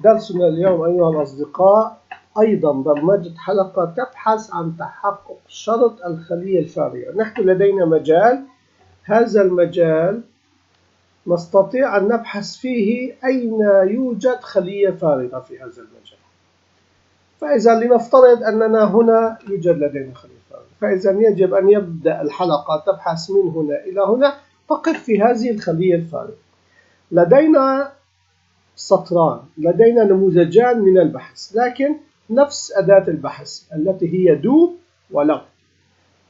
درسنا اليوم أيها الأصدقاء أيضا برمجة حلقة تبحث عن تحقق شرط الخلية الفارغة. نحن لدينا مجال، هذا المجال نستطيع أن نبحث فيه أين يوجد خلية فارغة في هذا المجال. فإذا لنفترض أننا هنا يوجد لدينا خلية فارغة، فإذا يجب أن يبدأ الحلقة تبحث من هنا إلى هنا، تقف في هذه الخلية الفارغة. لدينا سطران، لدينا نموذجان من البحث، لكن نفس أداة البحث التي هي دو ولو،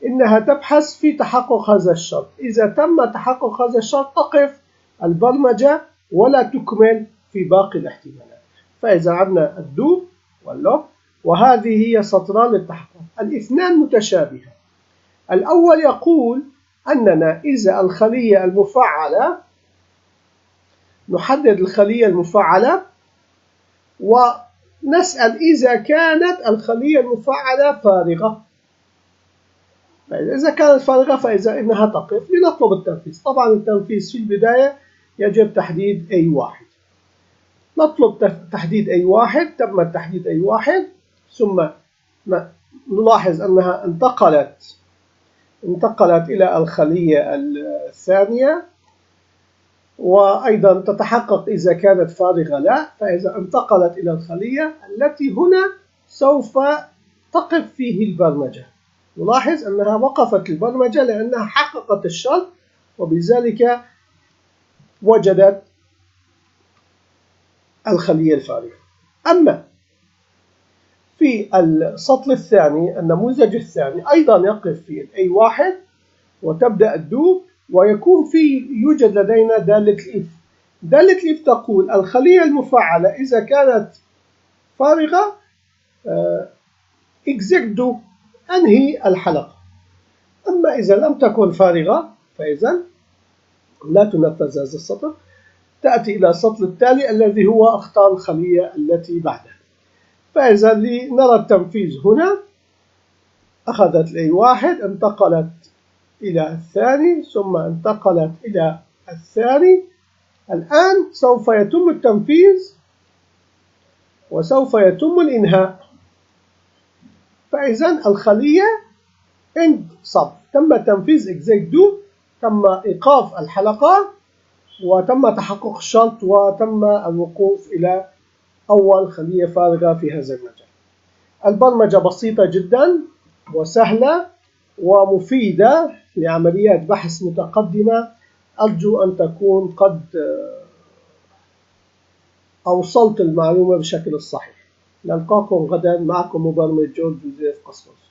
إنها تبحث في تحقق هذا الشرط. إذا تم تحقق هذا الشرط تقف البرمجة ولا تكمل في باقي الاحتمالات. فإذا عندنا الدو واللو، وهذه هي سطران للتحقق، الاثنان متشابهان. الأول يقول أننا إذا الخلية المفعلة، نحدد الخلية المفعلة ونسأل إذا كانت الخلية المفعلة فارغة. إذا كانت فارغة فإذا إنها تقف لنطلب التنفيذ. طبعا التنفيذ في البداية يجب تحديد أي واحد. نطلب تحديد أي واحد. تم تحديد أي واحد، ثم نلاحظ أنها انتقلت إلى الخلية الثانية، وأيضا تتحقق إذا كانت فارغة لا. فإذا انتقلت إلى الخلية التي هنا سوف تقف فيه البرمجة. نلاحظ أنها وقفت البرمجة لأنها حققت الشرط، وبذلك وجدت الخلية الفارغة. أما في السطر الثاني، النموذج الثاني، أيضا يقف فيه أي واحد وتبدأ الدو، ويكون يوجد لدينا دالة الإف. دالة الإف تقول الخلية المفعلة إذا كانت فارغة exec do، أنهي الحلقة. أما إذا لم تكن فارغة فإذا لا تنفذ هذا السطر، تأتي إلى السطر التالي الذي هو اختار الخلية التي بعدها. فإذا لنرى التنفيذ هنا، أخذت الأي واحد، انتقلت إلى الثاني، ثم انتقلت إلى الثاني. الآن سوف يتم التنفيذ وسوف يتم الإنهاء. فإذا الخلية end stop، تم تنفيذ exec do، تم إيقاف الحلقة، وتم تحقق الشرط، وتم الوقوف إلى أول خلية فارغة في هذا المجال. البرمجة بسيطة جدا وسهلة ومفيدة لعمليات بحث متقدمة. أرجو أن تكون قد أوصلت المعلومة بشكل صحيح. نلقاكم غدا. معكم مبرمج جورج جوزيف قصص.